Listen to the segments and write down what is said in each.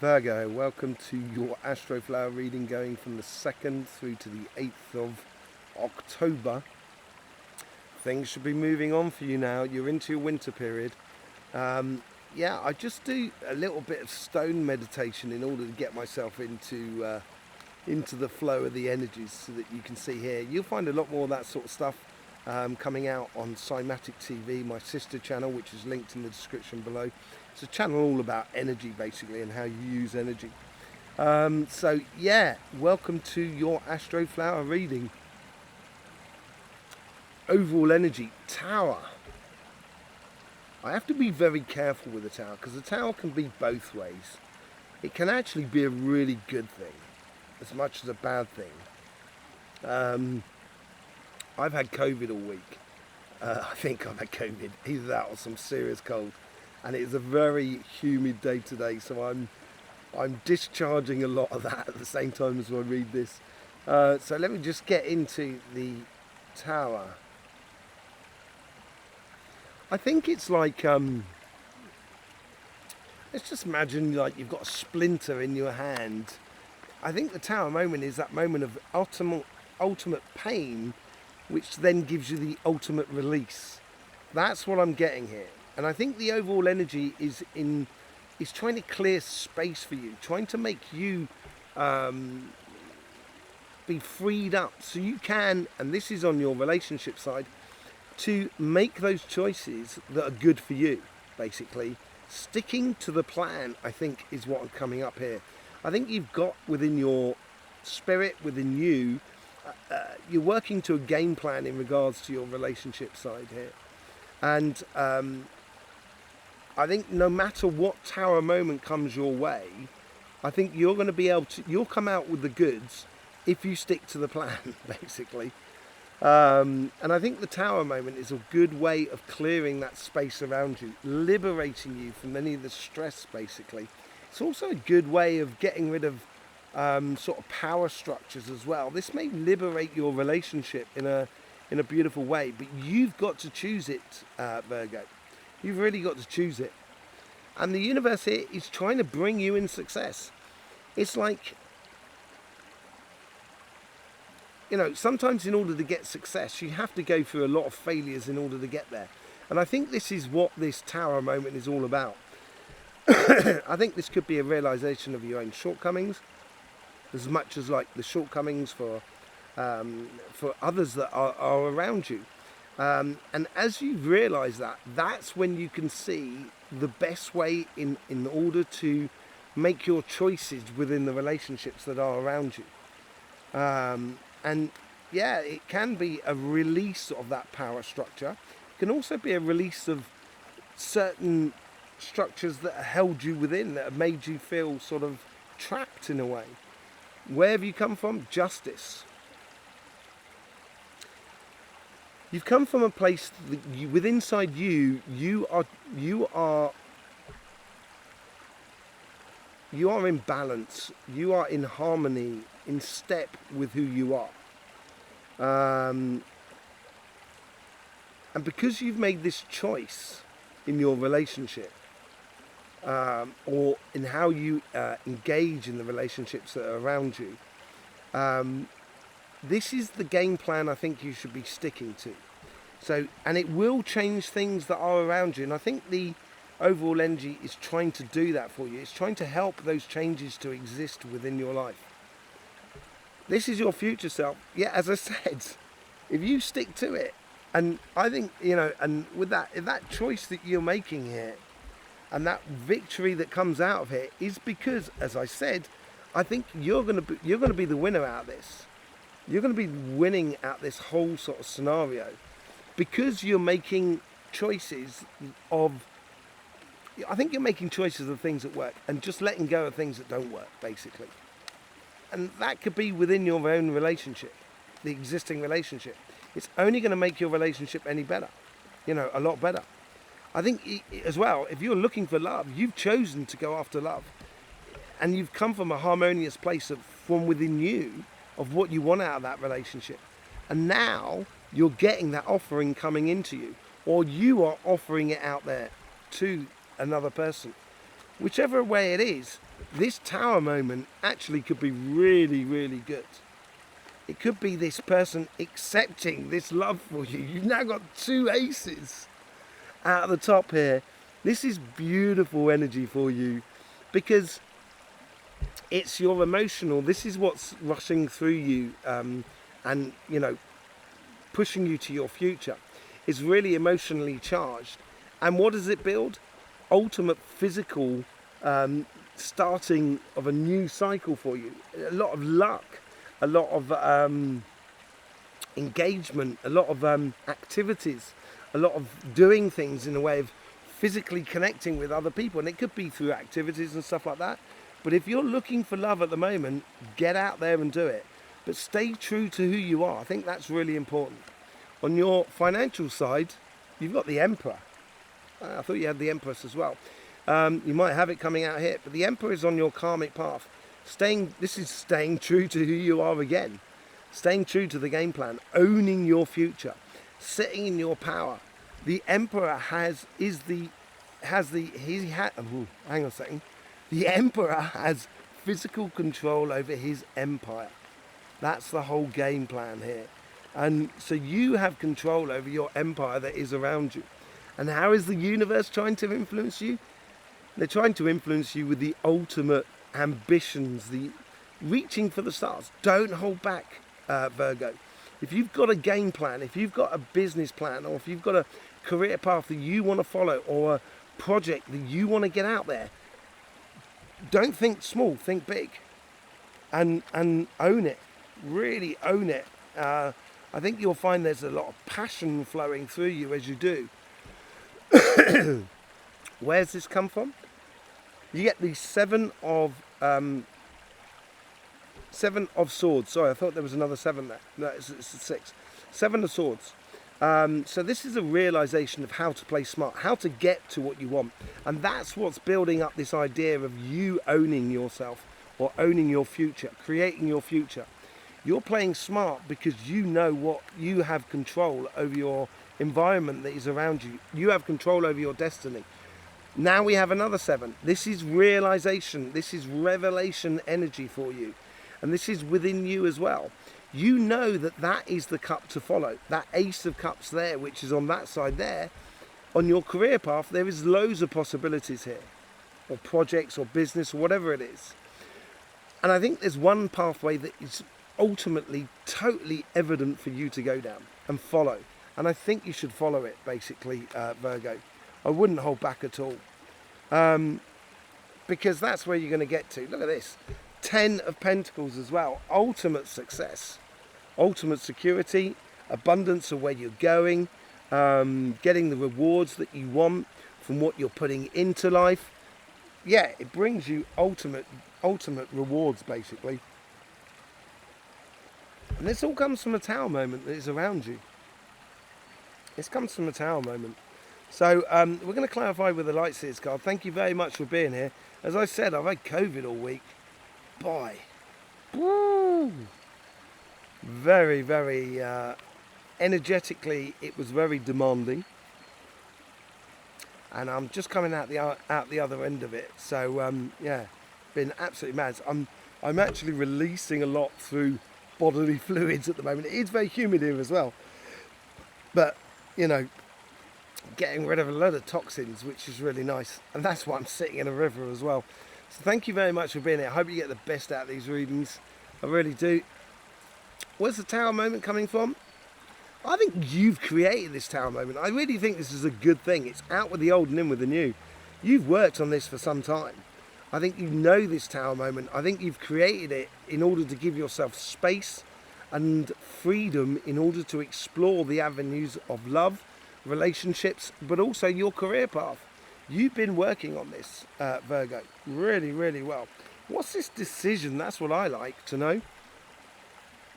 Virgo, welcome to your Astroflower reading going from the 2nd through to the 8th of October. Things should be moving on for you now. You're into your winter period. I just do a little bit of stone meditation in order to get myself into the flow of the energies so that you can see here. You'll find a lot more of that sort of stuff coming out on Cymatic TV, my sister channel, which is linked in the description below. It's a channel all about energy basically and how you use energy. Welcome to your Astroflower reading. Overall energy, Tower. I have to be very careful with the Tower because the Tower can be both ways. It can actually be a really good thing as much as a bad thing. I've had COVID all week. I think I've had COVID, either that or some serious cold. And it is a very humid day today, so I'm discharging a lot of that at the same time as I read this. So let me just get into the Tower. I think it's like, let's just imagine like you've got a splinter in your hand. I think the Tower moment is that moment of ultimate pain, which then gives you the ultimate release. That's what I'm getting here. And I think the overall energy is trying to clear space for you, trying to make you be freed up so you can, and this is on your relationship side, to make those choices that are good for you, basically. Sticking to the plan, I think, is what I'm coming up here. I think you've got within your spirit, within you, you're working to a game plan in regards to your relationship side here. And I think no matter what Tower moment comes your way, I think you're going to be able to, you'll come out with the goods if you stick to the plan, basically. And I think the Tower moment is a good way of clearing that space around you, liberating you from any of the stress, basically. It's also a good way of getting rid of sort of power structures as well. This may liberate your relationship in a beautiful way, but you've got to choose it, Virgo. You've really got to choose it. And the universe here is trying to bring you in success. It's like, you know, sometimes in order to get success, you have to go through a lot of failures in order to get there. And I think this is what this Tower moment is all about. I think this could be a realization of your own shortcomings, as much as like the shortcomings for others that are around you. And as you realize that, that's when you can see the best way in order to make your choices within the relationships that are around you. And yeah, it can be a release of that power structure. It can also be a release of certain structures that held you within, that have made you feel sort of trapped in a way. Where have you come from? Justice. You've come from a place that within inside you are in balance. You are in harmony, in step with who you are. And because you've made this choice in your relationship, or in how you engage in the relationships that are around you, this is the game plan I think you should be sticking to. So, and it will change things that are around you. And I think the overall energy is trying to do that for you. It's trying to help those changes to exist within your life. This is your future self. Yeah, as I said, if you stick to it, and I think, you know, and with that choice that you're making here, and that victory that comes out of it is because, as I said, I think you're going to be the winner out of this. You're going to be winning out this whole sort of scenario because you're making choices of, I think you're making choices of things that work and just letting go of things that don't work, basically. And that could be within your own relationship, the existing relationship. It's only going to make your relationship any better, you know, a lot better. I think as well, if you're looking for love, you've chosen to go after love. And you've come from a harmonious place from within you of what you want out of that relationship. And now you're getting that offering coming into you, or you are offering it out there to another person. Whichever way it is, this Tower moment actually could be really, really good. It could be this person accepting this love for you. You've now got 2 aces out of the top here. This is beautiful energy for you, because it's your emotional, this is what's rushing through you, and you know, pushing you to your future. It's really emotionally charged. And what does it build? Ultimate physical starting of a new cycle for you. A lot of luck, a lot of engagement, a lot of activities, a lot of doing things in a way of physically connecting with other people. And it could be through activities and stuff like that. But if you're looking for love at the moment, get out there and do it. But stay true to who you are. I think that's really important. On your financial side, you've got the Emperor. I thought you had the Empress as well. You might have it coming out here, but the Emperor is on your karmic path. This is staying true to who you are again. Staying true to the game plan, owning your future, sitting in your power. The Emperor hang on a second. The Emperor has physical control over his empire. That's the whole game plan here. And so you have control over your empire that is around you. And how is the universe trying to influence you? They're trying to influence you with the ultimate ambitions, the reaching for the stars. Don't hold back, Virgo. If you've got a game plan, if you've got a business plan, or if you've got a career path that you want to follow, or a project that you want to get out there, don't think small, think big. And own it. Really own it. I think you'll find there's a lot of passion flowing through you as you do. Where's this come from? You get the 7 of Swords. Sorry, I thought there was another 7 there. No, it's 6. 7 of Swords. So this is a realization of how to play smart, how to get to what you want. And that's what's building up this idea of you owning yourself, or owning your future, creating your future. You're playing smart because you know what you have control over your environment that is around you. You have control over your destiny. Now we have another 7. This is realization. This is revelation energy for you. And this is within you as well. You know that that is the cup to follow. That Ace of Cups there, which is on that side there. On your career path, there is loads of possibilities here. Or projects, or business, or whatever it is. And I think there's one pathway that is ultimately totally evident for you to go down and follow. And I think you should follow it, basically, Virgo. I wouldn't hold back at all. Because that's where you're going to get to. Look at this. 10 of Pentacles as well. Ultimate success. Ultimate security. Abundance of where you're going. Getting the rewards that you want from what you're putting into life. Yeah, it brings you ultimate rewards, basically. And this all comes from a Tower moment that is around you. This comes from a Tower moment. So we're going to clarify with the Light Seers card. Thank you very much for being here. As I said, I've had COVID all week. Boy. Woo! Very, very energetically, it was very demanding. And I'm just coming out the other end of it. So yeah, been absolutely mad. I'm actually releasing a lot through bodily fluids at the moment. It is very humid here as well. But, you know, getting rid of a load of toxins, which is really nice. And that's why I'm sitting in a river as well. So thank you very much for being here. I hope you get the best out of these readings. I really do. Where's the Tower moment coming from? I think you've created this Tower moment. I really think this is a good thing. It's out with the old and in with the new. You've worked on this for some time. I think you know this Tower moment. I think you've created it in order to give yourself space and freedom in order to explore the avenues of love, relationships, but also your career path. You've been working on this, Virgo, really, really well. What's this decision? That's what I like to know.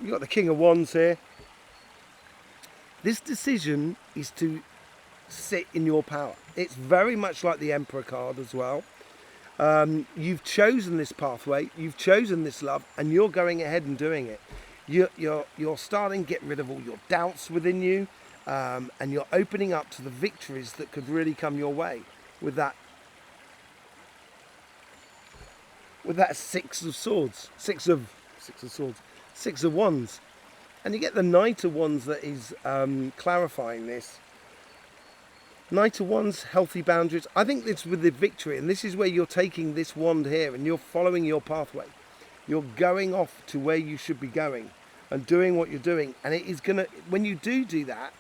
You've got the King of Wands here. This decision is to sit in your power. It's very much like the Emperor card as well. You've chosen this pathway, you've chosen this love, and you're going ahead and doing it. You're starting to get rid of all your doubts within you, and you're opening up to the victories that could really come your way with that. with that Six of Wands. And you get the Knight of Wands that is clarifying this. Knight of Wands, healthy boundaries. I think it's with the Victory, and this is where you're taking this wand here and you're following your pathway. You're going off to where you should be going and doing what you're doing. And it is going to, when you do that,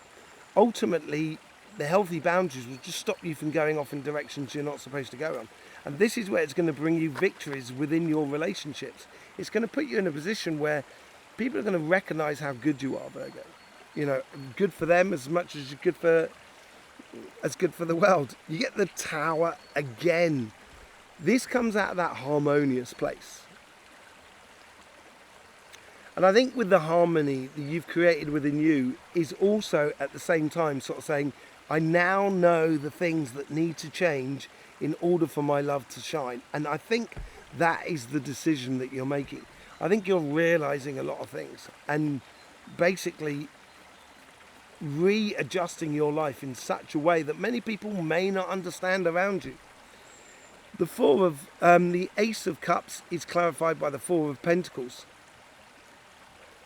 ultimately the healthy boundaries will just stop you from going off in directions you're not supposed to go on. And this is where it's going to bring you victories within your relationships. It's going to put you in a position where people are going to recognize how good you are, Virgo. You know, good for them as much as you're good for the world. You get the Tower again. This comes out of that harmonious place. And I think with the harmony that you've created within you is also at the same time sort of saying, I now know the things that need to change in order for my love to shine. And I think that is the decision that you're making. I think you're realizing a lot of things and basically readjusting your life in such a way that many people may not understand around you. The Ace of Cups is clarified by the Four of Pentacles.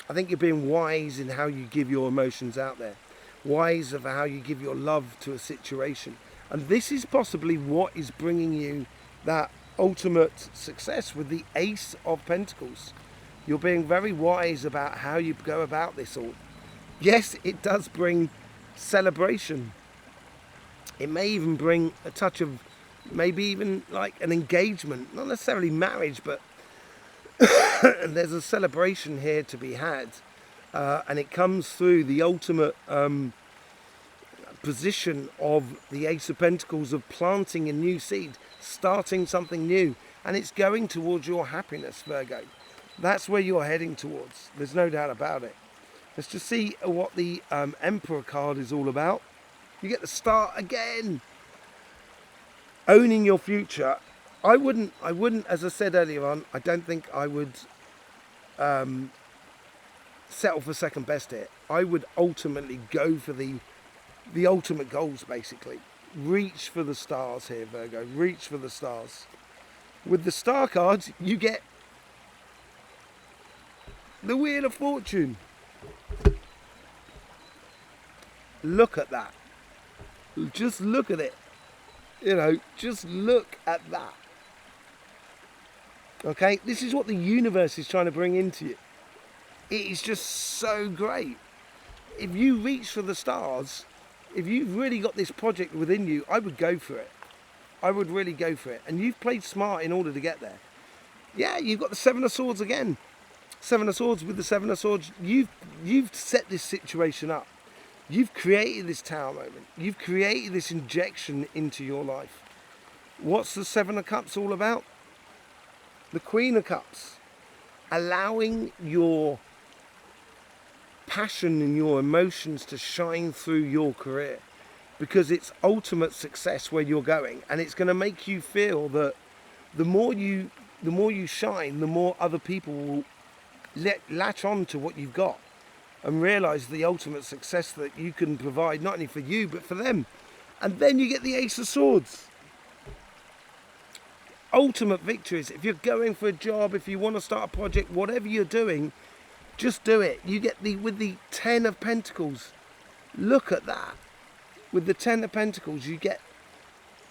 I think you're being wise in how you give your emotions out there. Wise of how you give your love to a situation. And this is possibly what is bringing you that ultimate success with the Ace of Pentacles. You're being very wise about how you go about this all. Yes, it does bring celebration. It may even bring a touch of maybe even like an engagement. Not necessarily marriage, but there's a celebration here to be had. And it comes through the ultimate position of the Ace of Pentacles of planting a new seed, starting something new. And it's going towards your happiness, Virgo. That's where you're heading towards. There's no doubt about it. Let's just see what the Emperor card is all about. You get the Star again. Owning your future. I wouldn't, as I said earlier on, I don't think I would settle for second best here. I would ultimately go for the ultimate goals, basically. Reach for the stars here, Virgo. Reach for the stars. With the Star cards, you get the Wheel of Fortune. Look at that. Just look at it. You know, just look at that. Okay, this is what the universe is trying to bring into you. It is just so great. If you reach for the stars, if you've really got this project within you, I would go for it. I would really go for it. And you've played smart in order to get there. Yeah, you've got the Seven of Swords again. Seven of Swords with the Seven of Swords. You've set this situation up. You've created this Tower moment. You've created this injection into your life. What's the Seven of Cups all about? The Queen of Cups. Allowing your passion and your emotions to shine through your career. Because it's ultimate success where you're going. And it's going to make you feel that the more you shine, the more other people will latch on to what you've got. And realise the ultimate success that you can provide, not only for you, but for them. And then you get the Ace of Swords. Ultimate victories. If you're going for a job, if you want to start a project, whatever you're doing, just do it. You get with the Ten of Pentacles. Look at that. With the Ten of Pentacles, you get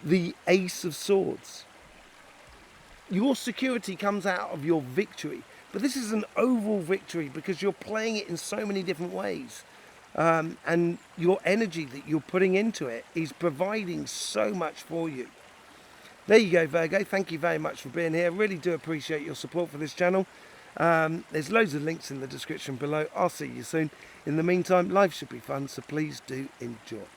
the Ace of Swords. Your security comes out of your victory. But this is an overall victory because you're playing it in so many different ways. And your energy that you're putting into it is providing so much for you. There you go, Virgo. Thank you very much for being here. Really do appreciate your support for this channel. There's loads of links in the description below. I'll see you soon. In the meantime, life should be fun, so please do enjoy.